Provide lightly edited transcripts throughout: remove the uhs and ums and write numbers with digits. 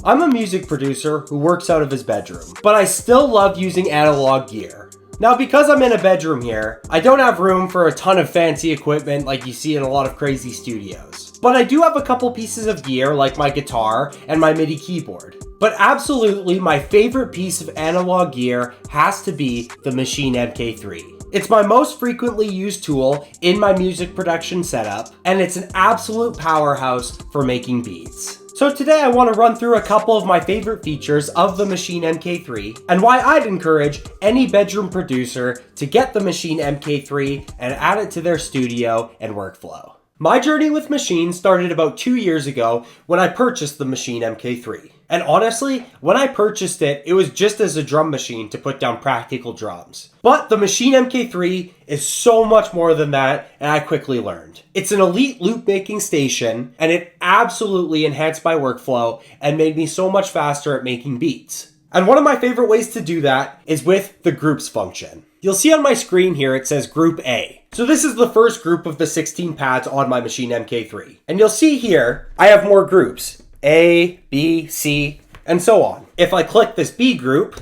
I'm a music producer who works out of his bedroom, but I still love using analog gear. Now, because I'm in a bedroom here, I don't have room for a ton of fancy equipment like you see in a lot of crazy studios. But I do have a couple pieces of gear like my guitar and my MIDI keyboard. But absolutely my favorite piece of analog gear has to be the Maschine MK3. It's my most frequently used tool in my music production setup, and it's an absolute powerhouse for making beats. So today I want to run through a couple of my favorite features of the Maschine MK3 and why I'd encourage any bedroom producer to get the Maschine MK3 and add it to their studio and workflow. My journey with Maschine started about 2 years ago when I purchased the Maschine MK3. And honestly, when I purchased it, it was just as a drum machine to put down practical drums. But the Maschine MK3 is so much more than that, and I quickly learned. It's an elite loop making station, and it absolutely enhanced my workflow and made me so much faster at making beats. And one of my favorite ways to do that is with the groups function. You'll see on my screen here it says Group A. So this is the first group of the 16 pads on my Maschine MK3. And you'll see here, I have more groups. A, B, C, and so on. If I click this B group,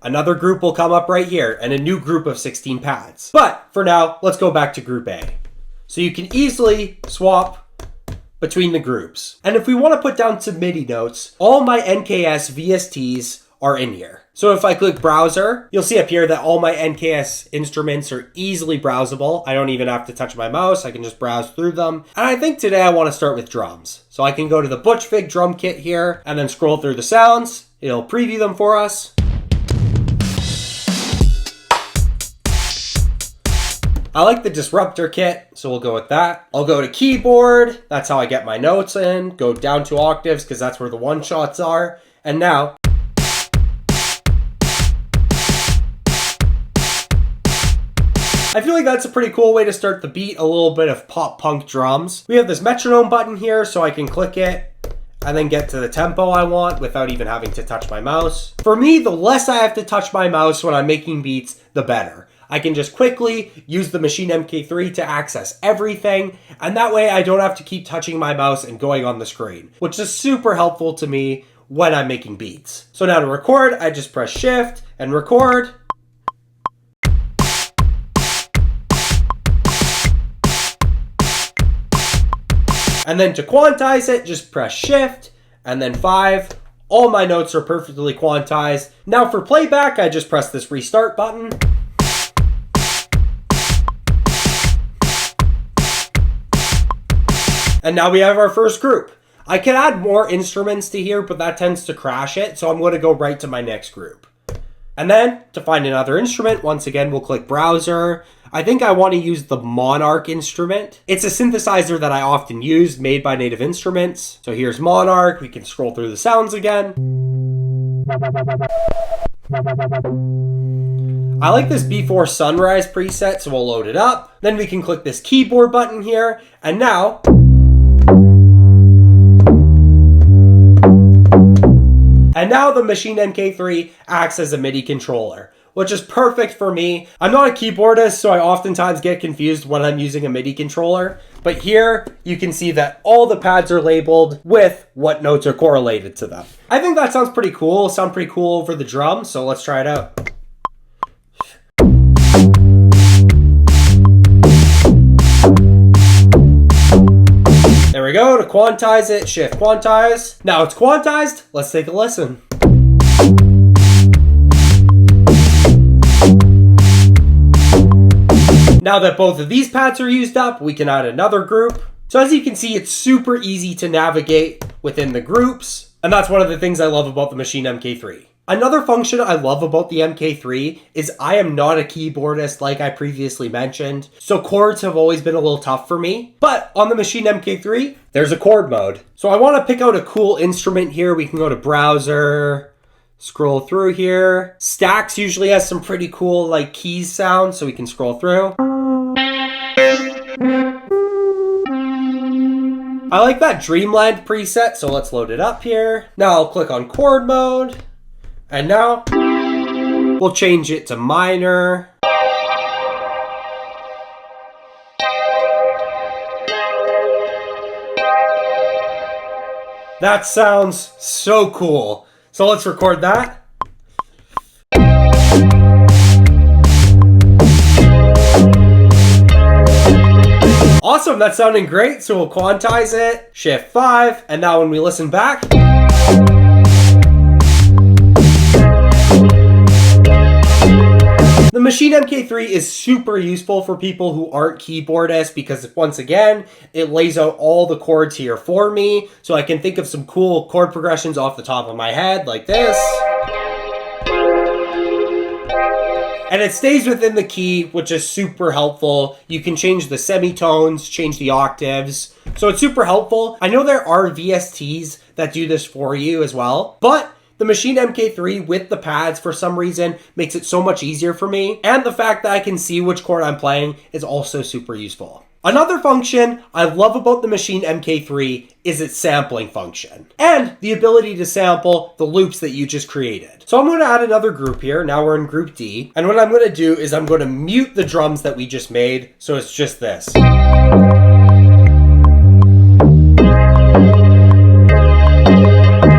another group will come up right here and a new group of 16 pads. But for now, let's go back to Group A. So you can easily swap between the groups. And if we want to put down some MIDI notes, all my NKS VSTs are in here. So if I click browser, you'll see up here that all my NKS instruments are easily browsable. I don't even have to touch my mouse. I can just browse through them. And I think today I want to start with drums. So I can go to the Butchvig drum kit here and then scroll through the sounds. It'll preview them for us. I like the disruptor kit, so we'll go with that. I'll go to keyboard. That's how I get my notes in. Go down 2 octaves because that's where the one shots are. And now I feel like that's a pretty cool way to start the beat, a little bit of pop punk drums. We have this metronome button here, so I can click it and then get to the tempo I want without even having to touch my mouse. For me, the less I have to touch my mouse when I'm making beats, the better. I can just quickly use the Maschine MK3 to access everything, and that way I don't have to keep touching my mouse and going on the screen, which is super helpful to me when I'm making beats. So now to record, I just press Shift and record. And then to quantize it, just press Shift and then 5. All my notes are perfectly quantized. Now for playback, I just press this restart button. And now we have our first group. I can add more instruments to here, but that tends to crash it, so I'm going to go right to my next group. And then to find another instrument, once again, we'll click browser. I think I want to use the Monarch instrument. It's a synthesizer that I often use, made by Native Instruments. So here's Monarch. We can scroll through the sounds again. I like this before sunrise preset, so we'll load it up. Then we can click this keyboard button here. And now the Maschine MK3 acts as a MIDI controller, which is perfect for me. I'm not a keyboardist, so I oftentimes get confused when I'm using a MIDI controller. But here, you can see that all the pads are labeled with what notes are correlated to them. I think that sounds pretty cool. It'll sound pretty cool over the drum, so let's try it out. There we go. To quantize it, Shift quantize. Now it's quantized. Let's take a listen. Now that both of these pads are used up, we can add another group. So as you can see, it's super easy to navigate within the groups. And that's one of the things I love about the Maschine MK3. Another function I love about the MK3 is I am not a keyboardist like I previously mentioned, so chords have always been a little tough for me. But on the Maschine MK3, there's a chord mode. So I want to pick out a cool instrument here. We can go to browser, scroll through here. Stacks usually has some pretty cool like keys sound, so we can scroll through. I like that Dreamland preset, so let's load it up here. Now I'll click on chord mode. And now we'll change it to minor. That sounds so cool. So let's record that. Awesome, that's sounding great. So we'll quantize it, shift 5, and now when we listen back, the Maschine MK3 is super useful for people who aren't keyboardists because once again, it lays out all the chords here for me. So I can think of some cool chord progressions off the top of my head like this. And it stays within the key, which is super helpful. You can change the semitones, change the octaves. So it's super helpful. I know there are VSTs that do this for you as well, but the Maschine MK3 with the pads, for some reason, makes it so much easier for me. And the fact that I can see which chord I'm playing is also super useful. Another function I love about the Maschine MK3 is its sampling function and the ability to sample the loops that you just created. So I'm going to add another group here. Now we're in group D. And what I'm going to do is I'm going to mute the drums that we just made. So it's just this.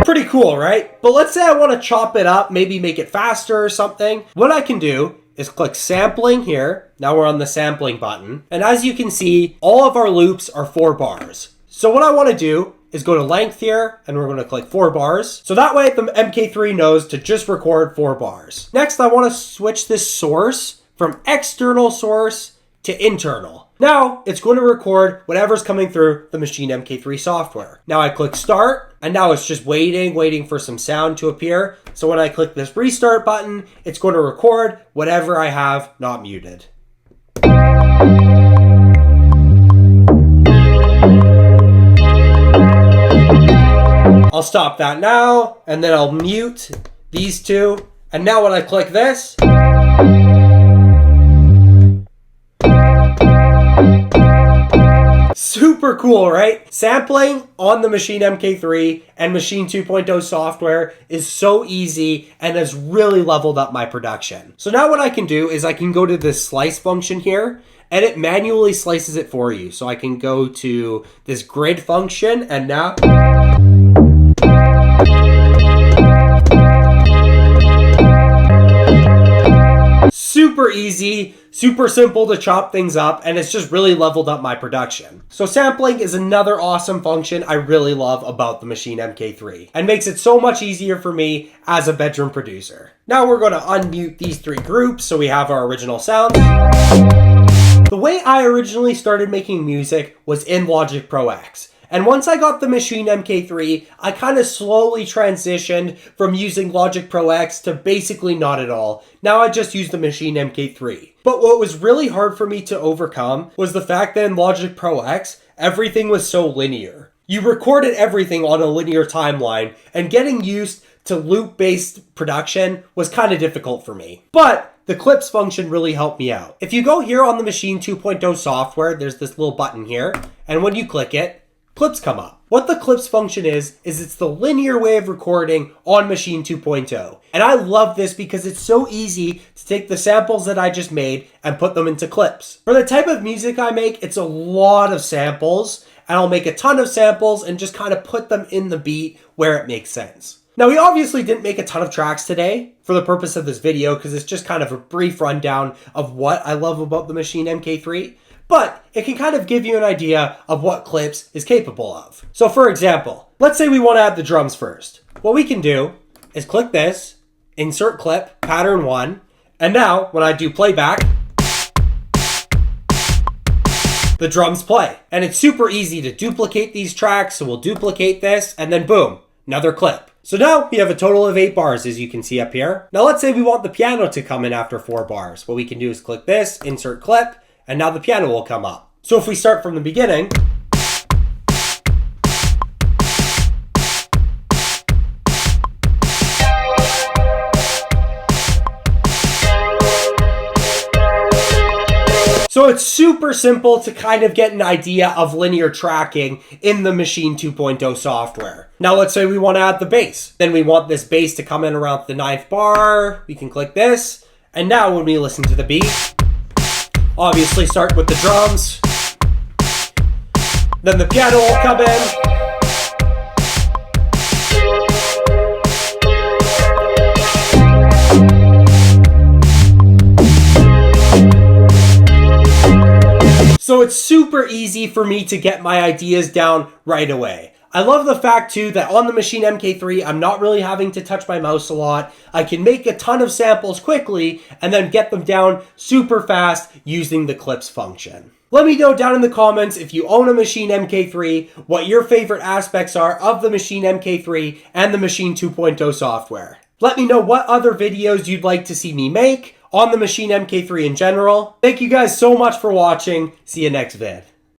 Pretty cool, right? But let's say I want to chop it up, maybe make it faster or something. What I can do is click sampling here. Now we're on the sampling button. And as you can see, all of our loops are 4 bars. So what I want to do is go to length here and we're going to click 4 bars. So that way the MK3 knows to just record 4 bars. Next, I want to switch this source from external source to internal. Now it's going to record whatever's coming through the Maschine MK3 software. Now I click start and now it's just waiting for some sound to appear. So when I click this restart button, it's going to record whatever I have not muted. I'll stop that now and then I'll mute these two. And now when I click this, super cool, right? Sampling on the Maschine MK3 and Maschine 2.0 software is so easy and has really leveled up my production. So now what I can do is I can go to this slice function here and it manually slices it for you. So I can go to this grid function and now super easy, super simple to chop things up, and it's just really leveled up my production. So sampling is another awesome function I really love about the Maschine MK3 and makes it so much easier for me as a bedroom producer. Now we're going to unmute these 3 groups so we have our original sounds. The way I originally started making music was in Logic Pro X. And once I got the Maschine MK3, I kind of slowly transitioned from using Logic Pro X to basically not at all. Now I just use the Maschine MK3. But what was really hard for me to overcome was the fact that in Logic Pro X, everything was so linear. You recorded everything on a linear timeline, and getting used to loop-based production was kind of difficult for me. But the clips function really helped me out. If you go here on the Maschine 2.0 software, there's this little button here, and when you click it, clips come up. What the clips function is it's the linear way of recording on Maschine 2.0. And I love this because it's so easy to take the samples that I just made and put them into clips. For the type of music I make, it's a lot of samples, and I'll make a ton of samples and just kind of put them in the beat where it makes sense. Now, we obviously didn't make a ton of tracks today for the purpose of this video because it's just kind of a brief rundown of what I love about the Maschine MK3. But it can kind of give you an idea of what clips is capable of. So for example, let's say we want to add the drums first. What we can do is click this, insert clip, pattern 1, and now when I do playback, the drums play. And it's super easy to duplicate these tracks, so we'll duplicate this, and then boom, another clip. So now we have a total of 8 bars, as you can see up here. Now let's say we want the piano to come in after 4 bars. What we can do is click this, insert clip, and now the piano will come up. So if we start from the beginning, so it's super simple to kind of get an idea of linear tracking in the Maschine 2.0 software. Now let's say we want to add the bass. Then we want this bass to come in around the 9th bar. We can click this. And now when we listen to the beat, obviously start with the drums, then the piano will come in, So it's super easy for me to get my ideas down right away. I love the fact too that on the Maschine MK3, I'm not really having to touch my mouse a lot. I can make a ton of samples quickly and then get them down super fast using the clips function. Let me know down in the comments if you own a Maschine MK3, what your favorite aspects are of the Maschine MK3 and the Maschine 2.0 software. Let me know what other videos you'd like to see me make on the Maschine MK3 in general. Thank you guys so much for watching. See you next vid.